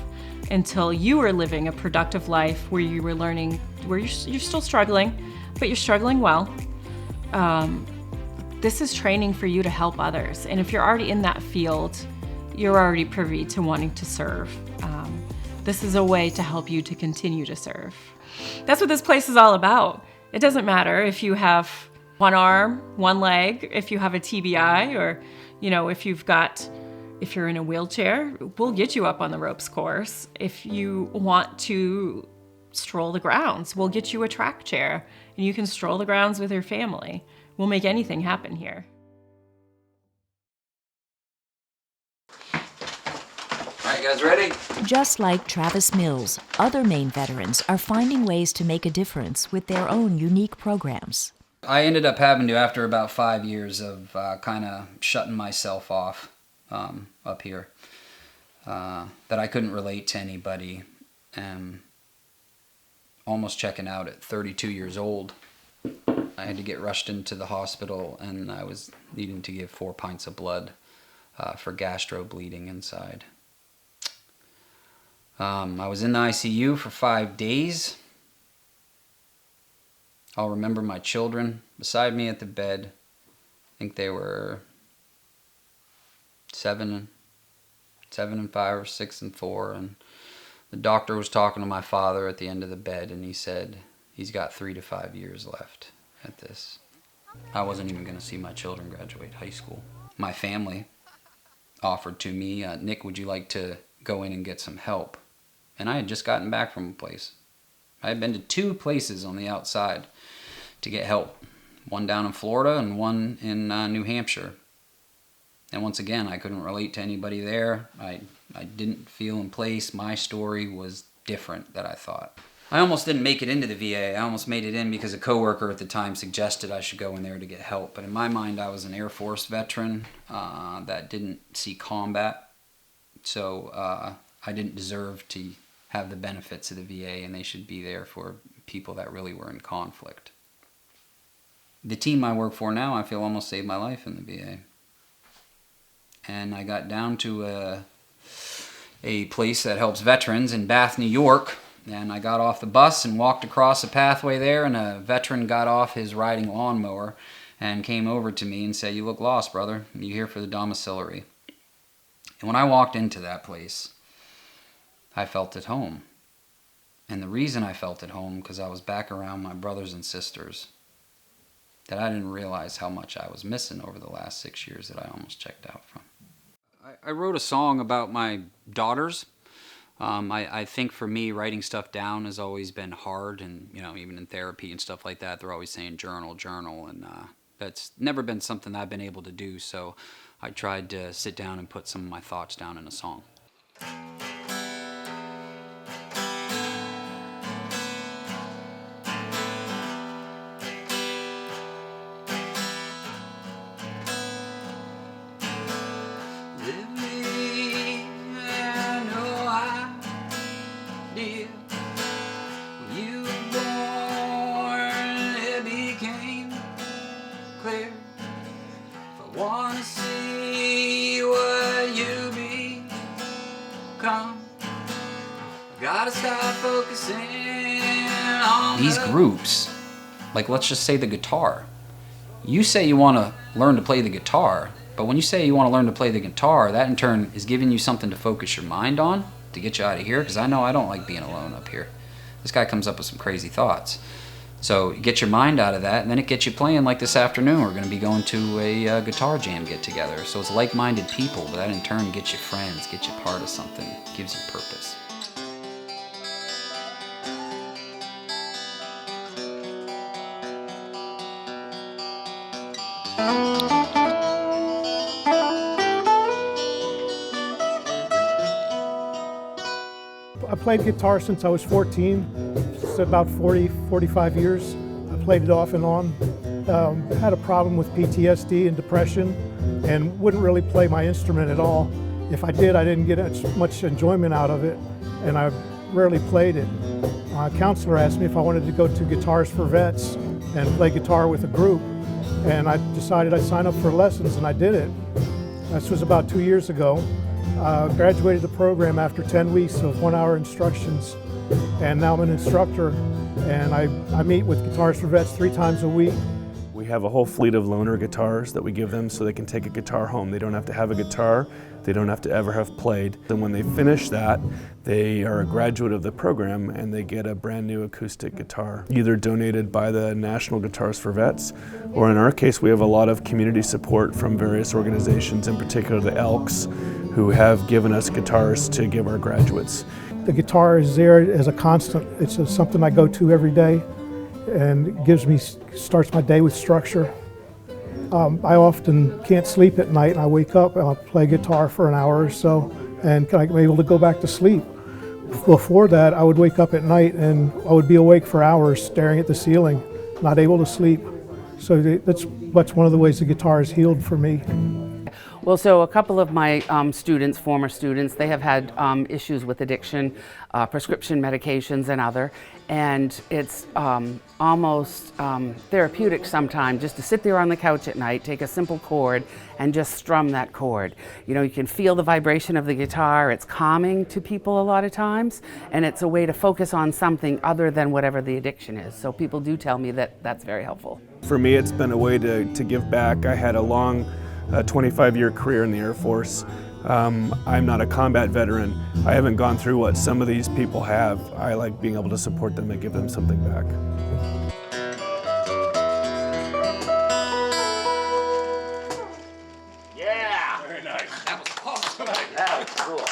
Speaker 22: until you are living a productive life where you were learning, where you're still struggling, but you're struggling well. This is training for you to help others. And if you're already in that field, you're already privy to wanting to serve. This is a way to help you to continue to serve. That's what this place is all about. It doesn't matter if you have one arm, one leg, if you have a TBI, or if you've got If you're in a wheelchair, we'll get you up on the ropes course. If you want to stroll the grounds, we'll get you a track chair and you can stroll the grounds with your family. We'll make anything happen here.
Speaker 14: All right, guys, ready?
Speaker 2: Just like Travis Mills, other Maine veterans are finding ways to make a difference with their own unique programs.
Speaker 14: I ended up having to, after about 5 years of kind of shutting myself off up here, that I couldn't relate to anybody, and almost checking out at 32 years old. I had to get rushed into the hospital, and I was needing to give 4 pints of blood for gastro bleeding inside. I was in the ICU for 5 days. I'll remember my children beside me at the bed. I think they were 7 and 5, or 6 and 4, and the doctor was talking to my father at the end of the bed, and he said he's got 3 to 5 years left at this. I wasn't even going to see my children graduate high school. My family offered to me, Nick, would you like to go in and get some help? And I had just gotten back from a place. I had been to 2 places on the outside to get help. One down in Florida and one in New Hampshire. And once again, I couldn't relate to anybody there. I didn't feel in place. My story was different than I thought. I almost didn't make it into the VA. I almost made it in because a coworker at the time suggested I should go in there to get help. But in my mind, I was an Air Force veteran that didn't see combat. So I didn't deserve to have the benefits of the VA, and they should be there for people that really were in conflict. The team I work for now, I feel almost saved my life in the VA. And I got down to a place that helps veterans in Bath, New York, and I got off the bus and walked across a pathway there, and a veteran got off his riding lawnmower and came over to me and said, "You look lost, brother. You here for the domiciliary?" And when I walked into that place, I felt at home. And the reason I felt at home, because I was back around my brothers and sisters that I didn't realize how much I was missing over the last 6 years that I almost checked out from. I wrote a song about my daughters. I think for me, writing stuff down has always been hard, and even in therapy and stuff like that, they're always saying journal, and that's never been something I've been able to do, so I tried to sit down and put some of my thoughts down in a song. These groups, like let's just say the guitar, you say you want to learn to play the guitar, but when you say you want to learn to play the guitar, that in turn is giving you something to focus your mind on to get you out of here, because I know I don't like being alone up here. This guy comes up with some crazy thoughts. So you get your mind out of that, and then it gets you playing. Like this afternoon, we're going to be going to a guitar jam get-together. So it's like-minded people, but that in turn gets you friends, gets you part of something, gives you purpose.
Speaker 1: I played guitar since I was 14, it's about 45 years. I played it off and on. Had a problem with PTSD and depression and wouldn't really play my instrument at all. If I did, I didn't get much enjoyment out of it, and I rarely played it. A counselor asked me if I wanted to go to Guitars for Vets and play guitar with a group, and I decided I'd sign up for lessons, and I did it. This was about 2 years ago. Graduated the program after 10 weeks of 1-hour instructions, and now I'm an instructor, and I meet with Guitars for Vets 3 times a week.
Speaker 5: We have a whole fleet of loaner guitars that we give them so they can take a guitar home. They don't have to have a guitar, they don't have to ever have played. And when they finish that, they are a graduate of the program and they get a brand new acoustic guitar, either donated by the National Guitars for Vets, or in our case we have a lot of community support from various organizations, in particular the Elks, who have given us guitars to give our graduates.
Speaker 1: The guitar is there as a constant. It's something I go to every day, and it starts my day with structure. I often can't sleep at night, and I wake up and I'll play guitar for an hour or so, and I'm able to go back to sleep. Before that, I would wake up at night and I would be awake for hours staring at the ceiling, not able to sleep. So that's one of the ways the guitar has healed for me.
Speaker 11: Well, so a couple of my students, former students, they have had issues with addiction, prescription medications and other, and it's almost therapeutic sometimes just to sit there on the couch at night, take a simple chord, and just strum that chord. You know, you can feel the vibration of the guitar. It's calming to people a lot of times, and it's a way to focus on something other than whatever the addiction is. So people do tell me that that's very helpful.
Speaker 5: For me, it's been a way to give back. I had a long 25-year career in the Air Force. I'm not a combat veteran. I haven't gone through what some of these people have. I like being able to support them and give them something back.
Speaker 12: Yeah! Very nice. That was awesome. That was cool.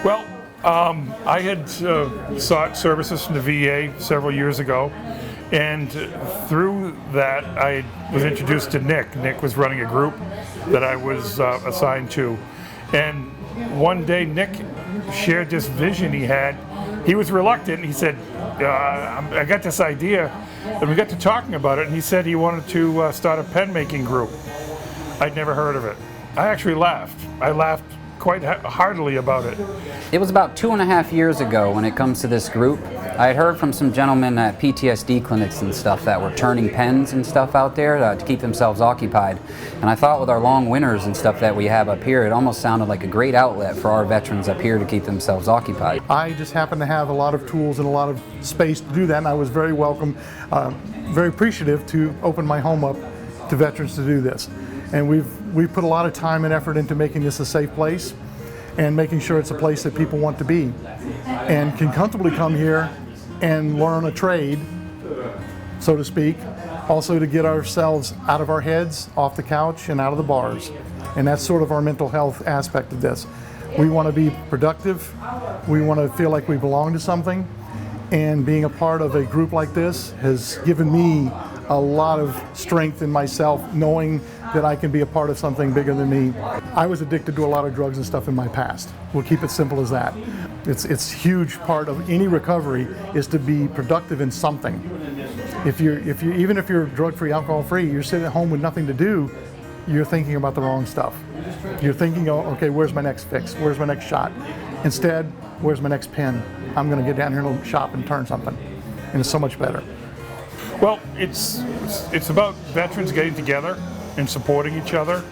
Speaker 23: Well, I had sought services from the VA several years ago, and through that I was introduced to Nick. Nick was running a group that I was assigned to, and one day Nick shared this vision he had. He was reluctant, and he said, I got this idea, and we got to talking about it, and he said he wanted to start a pen making group. I'd never heard of it. I actually laughed. I laughed quite heartily about it.
Speaker 14: It was about 2.5 years ago when it comes to this group. I had heard from some gentlemen at PTSD clinics and stuff that were turning pens and stuff out there to keep themselves occupied. And I thought with our long winters and stuff that we have up here, it almost sounded like a great outlet for our veterans up here to keep themselves occupied.
Speaker 24: I just happen to have a lot of tools and a lot of space to do that, and I was very welcome, very appreciative to open my home up to veterans to do this. And we've put a lot of time and effort into making this a safe place and making sure it's a place that people want to be and can comfortably come here and learn a trade, so to speak, also to get ourselves out of our heads, off the couch, and out of the bars. And that's sort of our mental health aspect of this. We want to be productive, we want to feel like we belong to something, and being a part of a group like this has given me a lot of strength in myself, knowing that I can be a part of something bigger than me. I was addicted to a lot of drugs and stuff in my past. We'll keep it simple as that. It's a huge part of any recovery is to be productive in something. Even if you're drug-free, alcohol-free, you're sitting at home with nothing to do, you're thinking about the wrong stuff. You're thinking, oh, okay, where's my next fix? Where's my next shot? Instead, where's my next pen? I'm going to get down here and shop and turn something. And it's so much better.
Speaker 23: Well, it's about veterans getting together and supporting each other.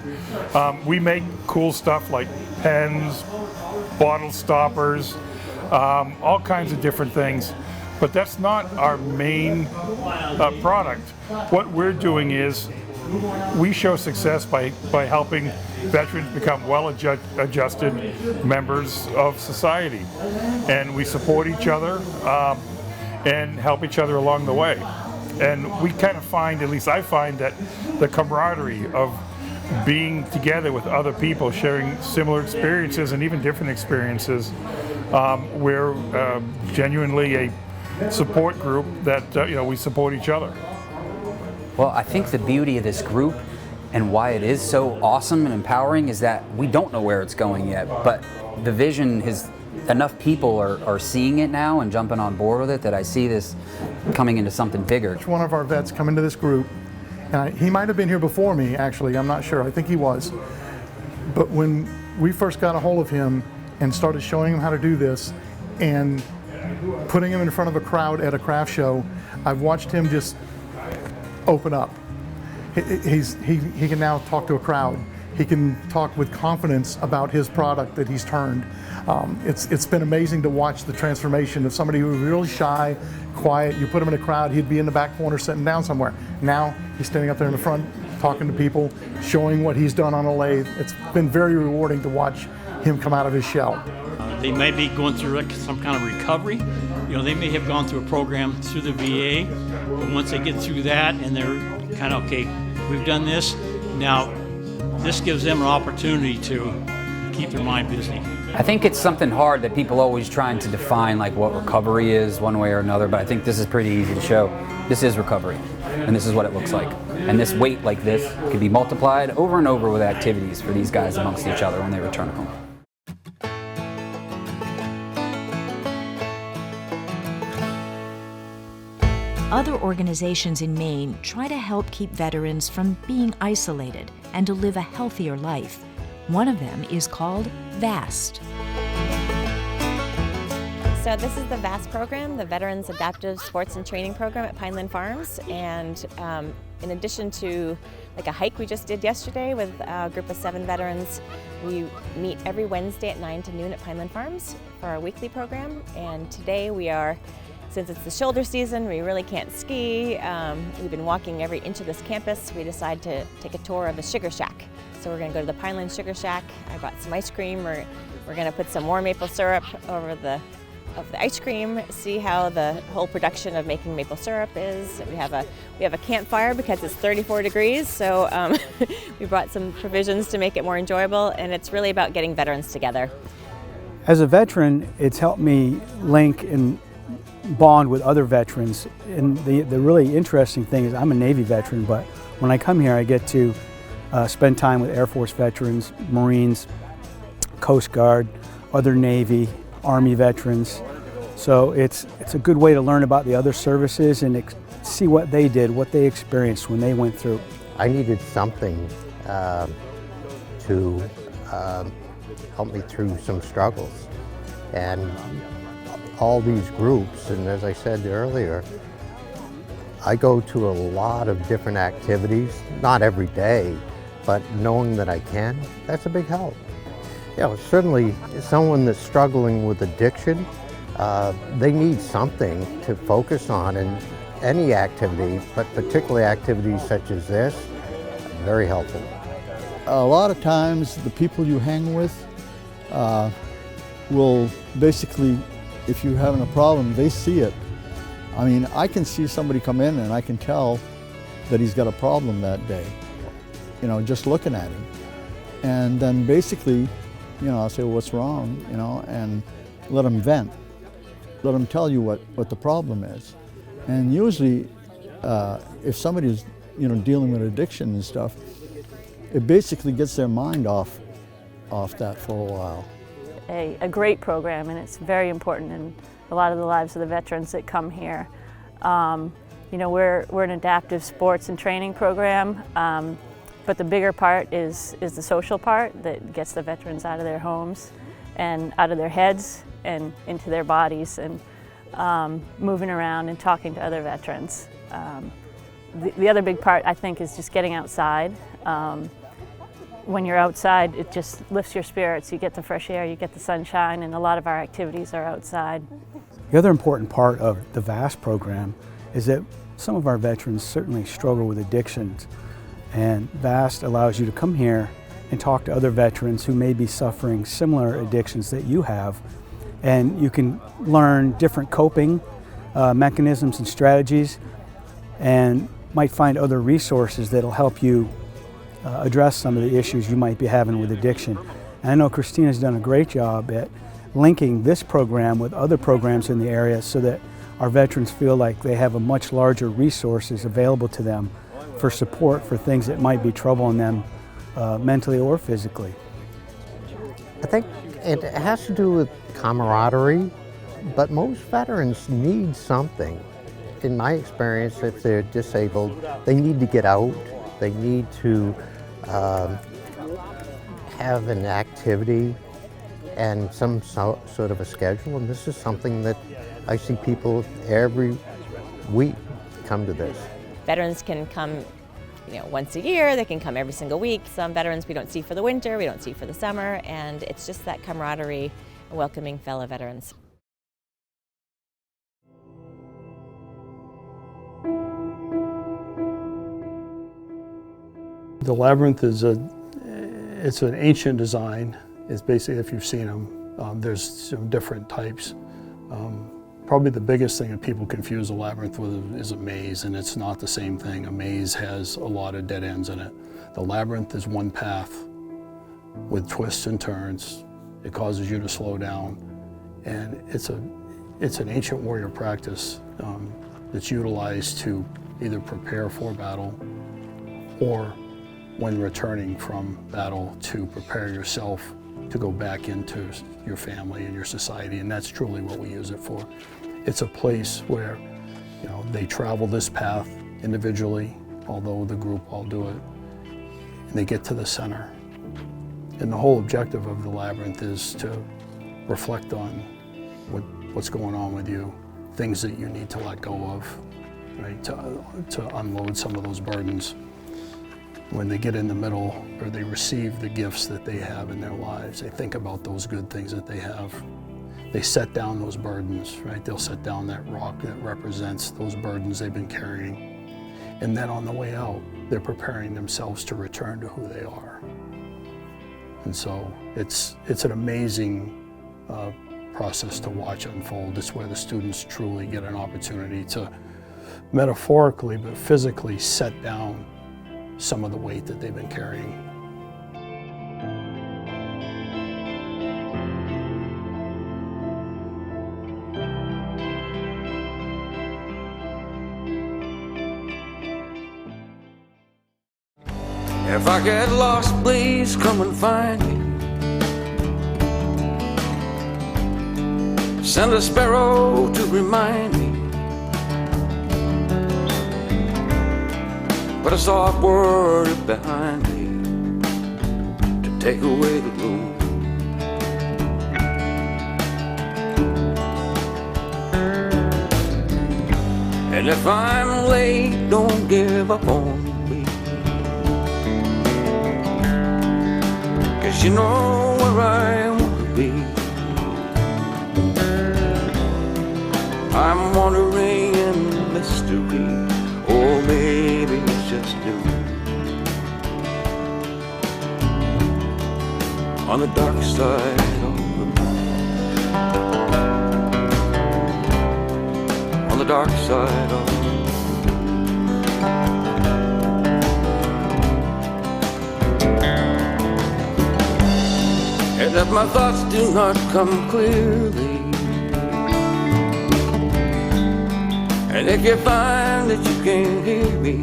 Speaker 23: We make cool stuff like pens, bottle stoppers, all kinds of different things. But that's not our main product. What we're doing is we show success by helping veterans become well-adjusted members of society. And we support each other and help each other along the way. And we kind of find, at least I find, that the camaraderie of being together with other people, sharing similar experiences and even different experiences, we're genuinely a support group that we support each other.
Speaker 14: Well, I think the beauty of this group and why it is so awesome and empowering is that we don't know where it's going yet, but the vision is enough people are seeing it now and jumping on board with it that I see this coming into something bigger.
Speaker 24: One of our vets come into this group, and he might have been here before me, actually, I'm not sure, I think he was. But when we first got a hold of him and started showing him how to do this and putting him in front of a crowd at a craft show, I've watched him just open up. He can now talk to a crowd. He can talk with confidence about his product that he's turned. It's been amazing to watch the transformation of somebody who was really shy, quiet. You put him in a crowd, he'd be in the back corner sitting down somewhere. Now he's standing up there in the front, talking to people, showing what he's done on a lathe. It's been very rewarding to watch him come out of his shell.
Speaker 25: They may be going through some kind of recovery,
Speaker 8: You know, they may have gone through a program through the VA, but once they get through that and they're kind of, okay, we've done this, now this gives them an opportunity to keep their mind busy.
Speaker 14: I think it's something hard that people always trying to define, like what recovery is one way or another, but I think this is pretty easy to show. This is recovery, and this is what it looks like. And this weight like this can be multiplied over and over with activities for these guys amongst each other when they return home.
Speaker 2: Other organizations in Maine try to help keep veterans from being isolated and to live a healthier life. One of them is called VAST.
Speaker 9: So this is the VAST program, the Veterans Adaptive Sports and Training Program at Pineland Farms. And in addition to like a hike we just did yesterday with a group of 7 veterans, we meet every Wednesday at 9 to noon at Pineland Farms for our weekly program. And today we are, since it's the shoulder season, we really can't ski. We've been walking every inch of this campus. We decided to take a tour of the Sugar Shack. So we're gonna go to the Pineland Sugar Shack. I brought some ice cream. We're gonna put some more maple syrup over the ice cream, see how the whole production of making maple syrup is. We have a campfire because it's 34 degrees, so we brought some provisions to make it more enjoyable, and it's really about getting veterans together.
Speaker 10: As a veteran, it's helped me link and bond with other veterans. And the really interesting thing is I'm a Navy veteran, but when I come here I get to spend time with Air Force veterans, Marines, Coast Guard, other Navy, Army veterans. So it's a good way to learn about the other services and see what they did, what they experienced when they went through.
Speaker 20: I needed something to help me through some struggles. And all these groups, and as I said earlier, I go to a lot of different activities, not every day, but knowing that I can, that's a big help. You know, certainly someone that's struggling with addiction, they need something to focus on in any activity, but particularly activities such as this, very helpful.
Speaker 15: A lot of times the people you hang with will basically, if you're having a problem, they see it. I mean, I can see somebody come in and I can tell that he's got a problem that day, you know, just looking at him. And then basically, you know, I'll say, well, what's wrong, you know, and let them vent. Let them tell you what the problem is. And usually, if somebody's, you know, dealing with addiction and stuff, it basically gets their mind off that for a while.
Speaker 25: A great program, and it's very important in a lot of the lives of the veterans that come here. You know, we're an adaptive sports and training program, but the bigger part is the social part that gets the veterans out of their homes and out of their heads and into their bodies, and moving around and talking to other veterans. The other big part, I think, is just getting outside. When you're outside, it just lifts your spirits. You get the fresh air, you get the sunshine, and a lot of our activities are outside.
Speaker 10: The other important part of the VAST program is that some of our veterans certainly struggle with addictions, and VAST allows you to come here and talk to other veterans who may be suffering similar addictions that you have, and you can learn different coping mechanisms and strategies, and might find other resources that'll help you address some of the issues you might be having with addiction. And I know Christina's done a great job at linking this program with other programs in the area so that our veterans feel like they have a much larger resources available to them for support for things that might be troubling them mentally or physically.
Speaker 20: I think it has to do with camaraderie, but most veterans need something. In my experience, if they're disabled, they need to get out. They need to have an activity and some sort of a schedule, and this is something that I see people every week come to this.
Speaker 9: Veterans can come, you know, once a year, they can come every single week. Some veterans we don't see for the winter, we don't see for the summer, and it's just that camaraderie, welcoming fellow veterans.
Speaker 13: The labyrinth is it's an ancient design. It's basically, if you've seen them, there's some different types. Probably the biggest thing that people confuse a labyrinth with is a maze, and it's not the same thing. A maze has a lot of dead ends in it. The labyrinth is one path with twists and turns. It causes you to slow down, and it's an ancient warrior practice that's utilized to either prepare for battle or when returning from battle to prepare yourself to go back into your family and your society, and that's truly what we use it for. It's a place where, you know, they travel this path individually, although the group all do it, and they get to the center. And the whole objective of the labyrinth is to reflect on what's going on with you, things that you need to let go of, right, to unload some of those burdens. When they get in the middle, or they receive the gifts that they have in their lives, they think about those good things that they have. They set down those burdens, right? They'll set down that rock that represents those burdens they've been carrying. And then on the way out, they're preparing themselves to return to who they are. And so it's an amazing process to watch unfold. It's where the students truly get an opportunity to metaphorically but physically set down some of the weight that they've been carrying.
Speaker 3: If I get lost, please come and find me. Send a sparrow to remind me. Put a soft word behind me to take away the gloom. And if I'm late, don't give up on me, 'cause you know where I want to be. I'm wandering in mystery, or maybe it's just new. On the dark side of the moon. On the dark side of the moon. And if my thoughts do not come clearly, and if you find that you can't hear me,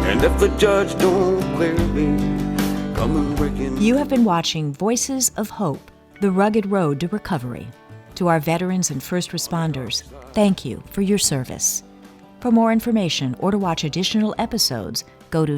Speaker 3: and if the judge don't clear me, come and break in.
Speaker 2: You have been watching Voices of Hope, the rugged road to recovery. To our veterans and first responders, thank you for your service. For more information or to watch additional episodes, go to